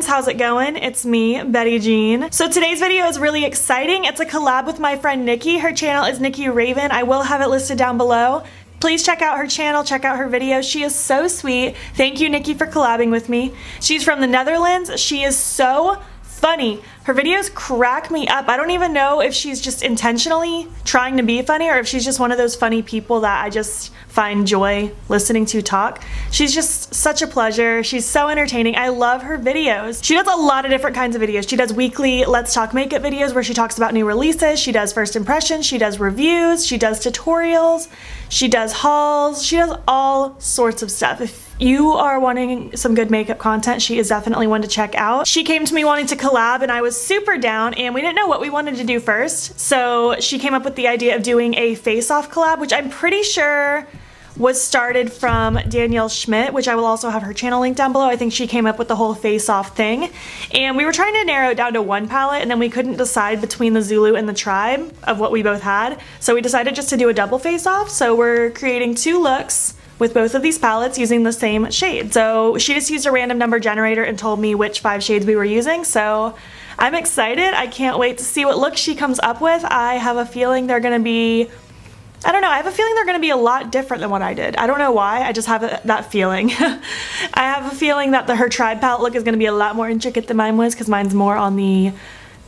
loves, how's it going? It's me, Betty Jean. So today's video is really exciting. It's a collab with my friend Nikki. Her channel is Nikki Raven. I will have it listed down below. Please check out her channel, check out her videos. She is so sweet. Thank you, Nikki, for collabing with me. She's from the Netherlands. She is so funny. Her videos crack me up. I don't even know if she's just intentionally trying to be funny or if she's just one of those funny people that I just find joy listening to talk. She's just such a pleasure. She's so entertaining. I love her videos. She does a lot of different kinds of videos. She does weekly Let's Talk Makeup videos where she talks about new releases. She does first impressions. She does reviews. She does tutorials. She does hauls. She does all sorts of stuff. If you are wanting some good makeup content, she is definitely one to check out. She came to me wanting to collab and I was super down, and we didn't know what we wanted to do first. So she came up with the idea of doing a face-off collab, which I'm pretty sure was started from Danielle Schmidt, which I will also have her channel link down below. I think she came up with the whole face-off thing. And we were trying to narrow it down to one palette, and then we couldn't decide between the Zulu and the Tribe of what we both had. So we decided just to do a double face-off. So we're creating two looks with both of these palettes using the same shade. So she just used a random number generator and told me which 5 shades we were using. So I'm excited. I can't wait to see what look she comes up with. I have a feeling they're gonna be, I don't know, I have a feeling they're gonna be a lot different than what I did. I don't know why, I just have that feeling. I have a feeling that her Tribe palette look is gonna be a lot more intricate than mine was, because mine's more on the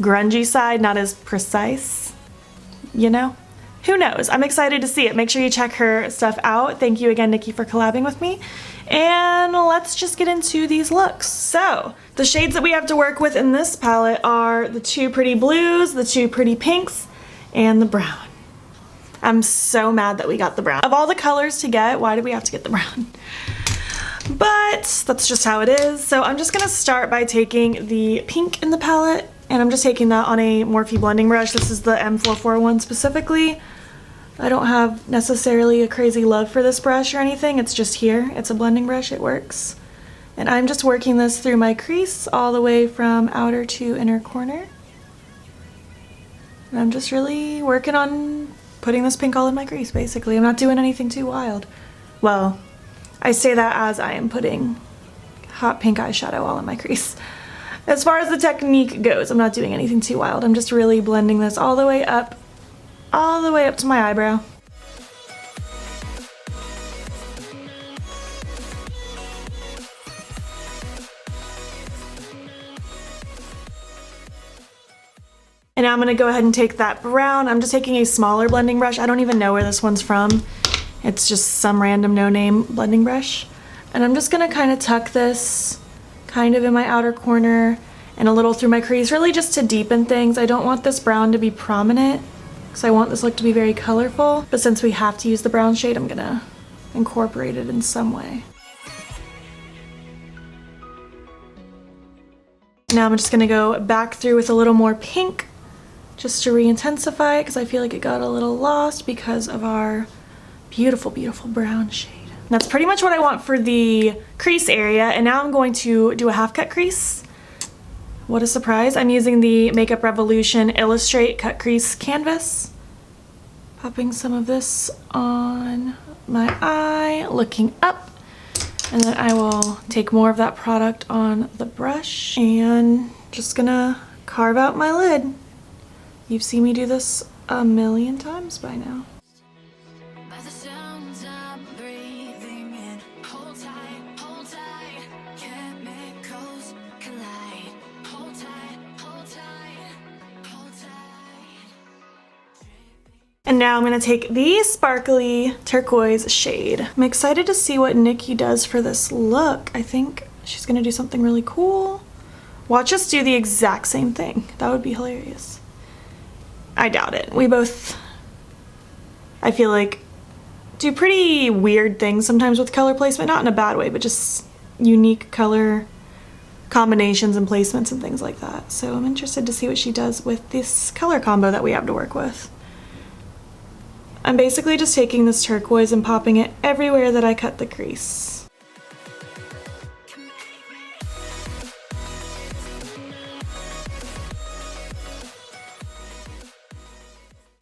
grungy side, not as precise, you know? Who knows? I'm excited to see it. Make sure you check her stuff out. Thank you again, Nikki, for collabing with me. And let's just get into these looks. So, the shades that we have to work with in this palette are the 2 pretty blues, the 2 pretty pinks, and the brown. I'm so mad that we got the brown. Of all the colors to get, why did we have to get the brown? But that's just how it is. So I'm just gonna start by taking the pink in the palette, and I'm just taking that on a Morphe blending brush. This is the M441 specifically. I don't have necessarily a crazy love for this brush or anything. It's just here. It's a blending brush. It works. And I'm just working this through my crease all the way from outer to inner corner. And I'm just really working on putting this pink all in my crease, basically. I'm not doing anything too wild. Well, I say that as I am putting hot pink eyeshadow all in my crease. As far as the technique goes, I'm not doing anything too wild. I'm just really blending this all the way up to my eyebrow. And now I'm gonna go ahead and take that brown. I'm just taking a smaller blending brush. I don't even know where this one's from. It's just some random no-name blending brush. And I'm just gonna kind of tuck this kind of in my outer corner and a little through my crease, really just to deepen things. I don't want this brown to be prominent, because I want this look to be very colorful, but since we have to use the brown shade, I'm gonna incorporate it in some way. Now I'm just gonna go back through with a little more pink, just to re-intensify it, because I feel like it got a little lost because of our beautiful, beautiful brown shade. And that's pretty much what I want for the crease area, and now I'm going to do a half cut crease. What a surprise. I'm using the Makeup Revolution Illustrate Cut Crease Canvas. Popping some of this on my eye, looking up. And then I will take more of that product on the brush and just gonna carve out my lid. You've seen me do this a million times by now. And now I'm gonna take the sparkly turquoise shade. I'm excited to see what Nikki does for this look. I think she's gonna do something really cool. Watch us do the exact same thing. That would be hilarious. I doubt it. We both, I feel like, do pretty weird things sometimes with color placement, not in a bad way, but just unique color combinations and placements and things like that. So I'm interested to see what she does with this color combo that we have to work with. I'm basically just taking this turquoise and popping it everywhere that I cut the crease.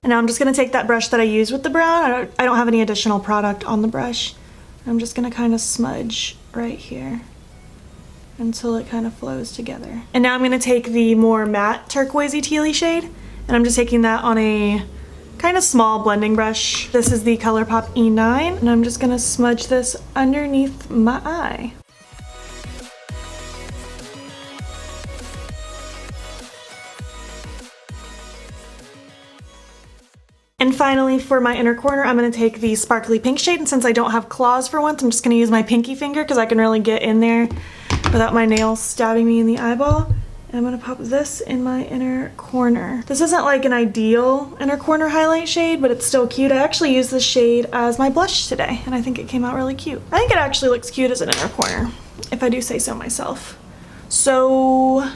And now I'm just gonna take that brush that I used with the brown. I don't have any additional product on the brush. I'm just gonna kind of smudge right here. until it kind of flows together. And now I'm gonna take the more matte turquoisey tealy shade, and I'm just taking that on a kind of small blending brush. This is the ColourPop E9, and I'm just gonna smudge this underneath my eye. And finally, for my inner corner, I'm going to take the sparkly pink shade, and since I don't have claws for once, I'm just going to use my pinky finger because I can really get in there without my nails stabbing me in the eyeball. And I'm going to pop this in my inner corner. This isn't like an ideal inner corner highlight shade, but it's still cute. I actually used this shade as my blush today, and I think it came out really cute. I think it actually looks cute as an inner corner, if I do say so myself. So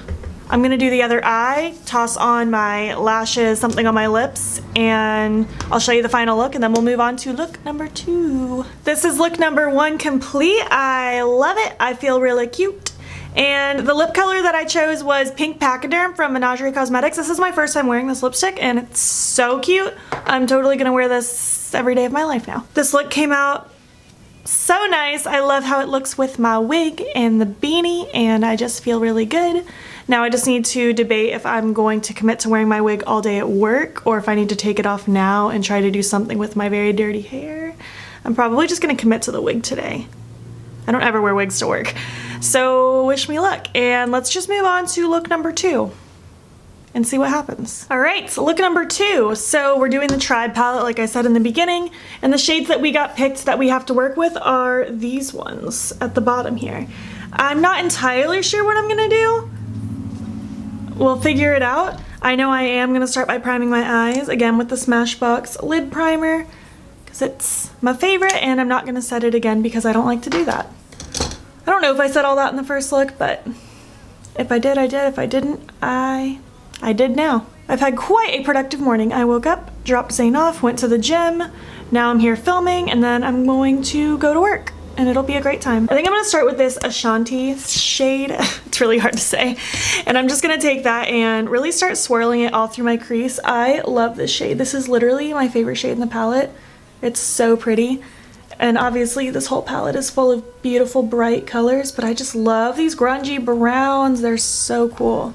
I'm gonna do the other eye, toss on my lashes, something on my lips, and I'll show you the final look, and then we'll move on to look number 2. This is look number 1 complete. I love it. I feel really cute. And the lip color that I chose was Pink Pachyderm from Menagerie Cosmetics. This is my first time wearing this lipstick, and it's so cute. I'm totally gonna wear this every day of my life now. This look came out so nice. I love how it looks with my wig and the beanie, and I just feel really good. Now I just need to debate if I'm going to commit to wearing my wig all day at work or if I need to take it off now and try to do something with my very dirty hair. I'm probably just gonna commit to the wig today. I don't ever wear wigs to work. So wish me luck, and let's just move on to look number 2 and see what happens. All right, so look number 2. So we're doing the Tribe palette like I said in the beginning, and the shades that we got picked that we have to work with are these ones at the bottom here. I'm not entirely sure what I'm gonna do. We'll figure it out. I know I am gonna start by priming my eyes, again with the Smashbox lid primer, because it's my favorite, and I'm not gonna set it again because I don't like to do that. I don't know if I said all that in the first look, but if I did, I did. If I didn't, I did now. I've had quite a productive morning. I woke up, dropped Zane off, went to the gym, now I'm here filming, and then I'm going to go to work. And it'll be a great time. I think I'm gonna start with this Ashanti shade. It's really hard to say. And I'm just gonna take that and really start swirling it all through my crease. I love this shade. This is literally my favorite shade in the palette. It's so pretty. And obviously this whole palette is full of beautiful bright colors, but I just love these grungy browns. They're so cool.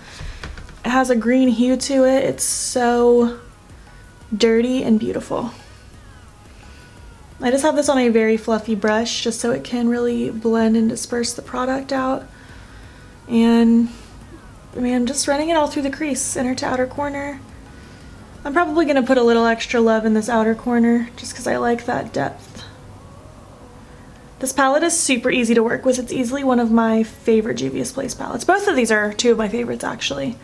It has a green hue to it. It's so dirty and beautiful. I just have this on a very fluffy brush just so it can really blend and disperse the product out. And I mean, I'm just running it all through the crease, inner to outer corner. I'm probably gonna put a little extra love in this outer corner just because I like that depth. This palette is super easy to work with. It's easily one of my favorite Juvias Place palettes. Both of these are 2 of my favorites actually.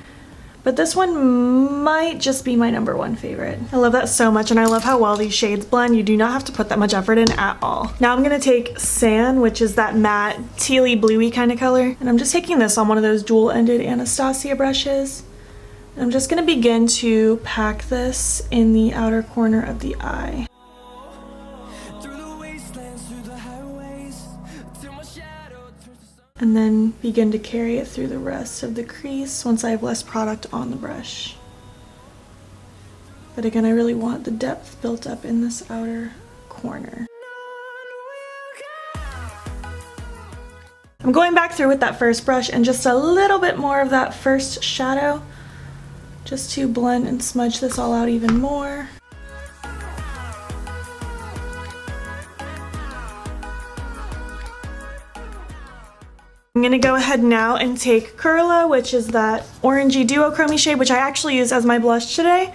But this one might just be my number 1 favorite. I love that so much, and I love how well these shades blend. You do not have to put that much effort in at all. Now I'm gonna take Sand, which is that matte tealy bluey kind of color, and I'm just taking this on one of those dual-ended Anastasia brushes. And I'm just gonna begin to pack this in the outer corner of the eye. And then begin to carry it through the rest of the crease once I have less product on the brush. But again, I really want the depth built up in this outer corner. I'm going back through with that first brush and just a little bit more of that first shadow, just to blend and smudge this all out even more. I'm gonna go ahead now and take Curla, which is that orangey duochrome shade, which I actually used as my blush today.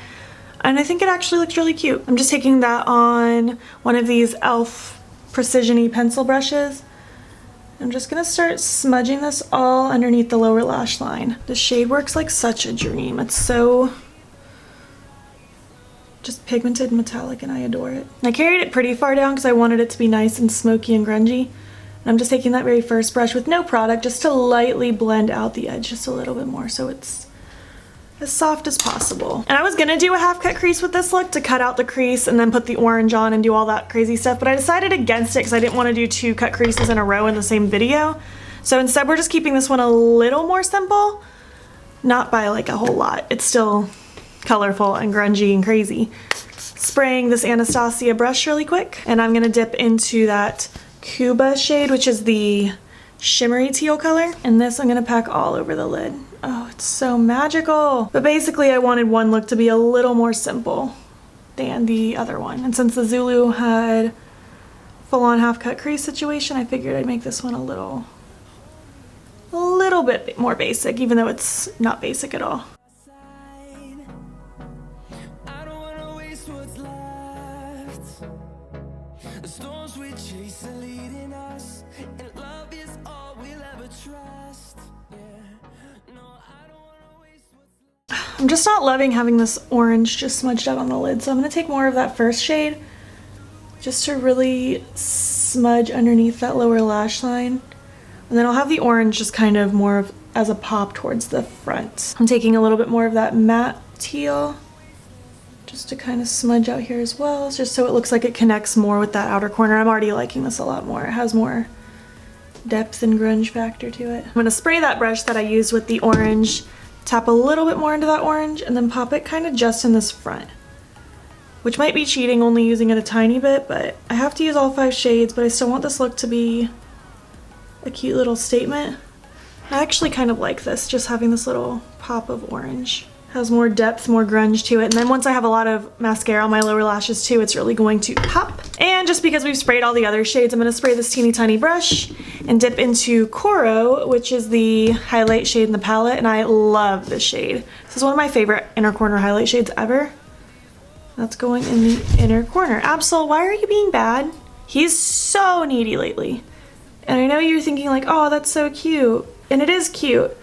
And I think it actually looks really cute. I'm just taking that on one of these e.l.f. Precision-y pencil brushes. I'm just gonna start smudging this all underneath the lower lash line. The shade works like such a dream. It's so just pigmented and metallic, and I adore it. And I carried it pretty far down because I wanted it to be nice and smoky and grungy. And I'm just taking that very first brush with no product just to lightly blend out the edge just a little bit more so it's as soft as possible. And I was gonna do a half cut crease with this look to cut out the crease and then put the orange on and do all that crazy stuff, but I decided against it because I didn't want to do 2 cut creases in a row in the same video. So instead we're just keeping this one a little more simple, not by like a whole lot. It's still colorful and grungy and crazy. Spraying this Anastasia brush really quick, and I'm gonna dip into that Cuba shade, which is the shimmery teal color. And this I'm gonna pack all over the lid. Oh, it's so magical. But basically I wanted one look to be a little more simple than the other one. And since the Zulu had full-on half-cut crease situation, I figured I'd make this one a little bit more basic, even though it's not basic at all. I'm just not loving having this orange just smudged out on the lid, so I'm going to take more of that first shade just to really smudge underneath that lower lash line. And then I'll have the orange just kind of more of as a pop towards the front. I'm taking a little bit more of that matte teal just to kind of smudge out here as well, just so it looks like it connects more with that outer corner. I'm already liking this a lot more. It has more depth and grunge factor to it. I'm going to spray that brush that I used with the orange, tap a little bit more into that orange, and then pop it kind of just in this front. Which might be cheating, only using it a tiny bit, but I have to use all 5 shades, but I still want this look to be a cute little statement. I actually kind of like this, just having this little pop of orange. Has more depth, more grunge to it, and then once I have a lot of mascara on my lower lashes too, it's really going to pop. And just because we've sprayed all the other shades, I'm going to spray this teeny tiny brush and dip into Coral, which is the highlight shade in the palette, and I love this shade. This is one of my favorite inner corner highlight shades ever. That's going in the inner corner. Absol, why are you being bad? He's so needy lately. And I know you're thinking like, oh, that's so cute. And it is cute.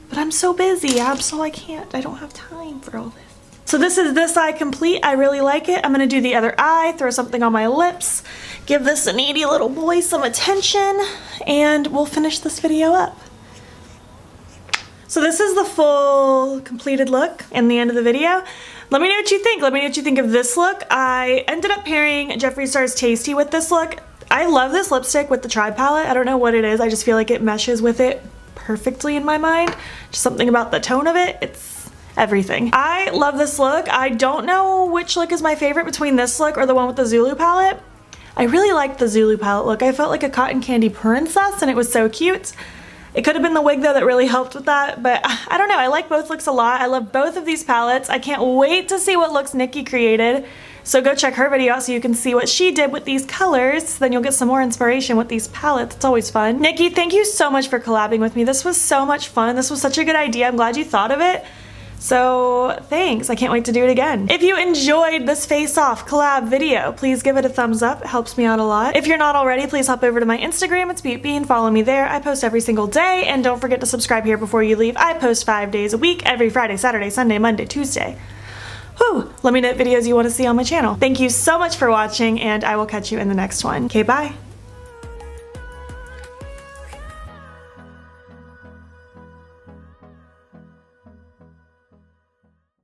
But I'm so busy, Absol, I don't have time for all this. So this is this eye complete. I really like it. I'm gonna do the other eye, throw something on my lips, give this needy little boy some attention, and we'll finish this video up. So this is the full completed look and the end of the video. Let me know what you think. Let me know what you think of this look. I ended up pairing Jeffree Star's Tasty with this look. I love this lipstick with the Tribe palette. I don't know what it is. I just feel like it meshes with it perfectly in my mind. Just something about the tone of it. It's everything. I love this look. I don't know which look is my favorite between this look or the one with the Zulu palette. I really liked the Zulu palette look. I felt like a cotton candy princess and it was so cute. It could have been the wig though that really helped with that, but I don't know. I like both looks a lot. I love both of these palettes. I can't wait to see what looks Nikki created. So go check her video out so you can see what she did with these colors. Then you'll get some more inspiration with these palettes. It's always fun. Nikki, thank you so much for collabing with me. This was so much fun. This was such a good idea. I'm glad you thought of it. So thanks. I can't wait to do it again. If you enjoyed this face off collab video, please give it a thumbs up. It helps me out a lot. If you're not already, please hop over to my Instagram. It's beautbean. Follow me there. I post every single day. And don't forget to subscribe here before you leave. I post 5 days a week, every Friday, Saturday, Sunday, Monday, Tuesday. Whew. Let me know what videos you want to see on my channel. Thank you so much for watching, and I will catch you in the next one. Okay, bye.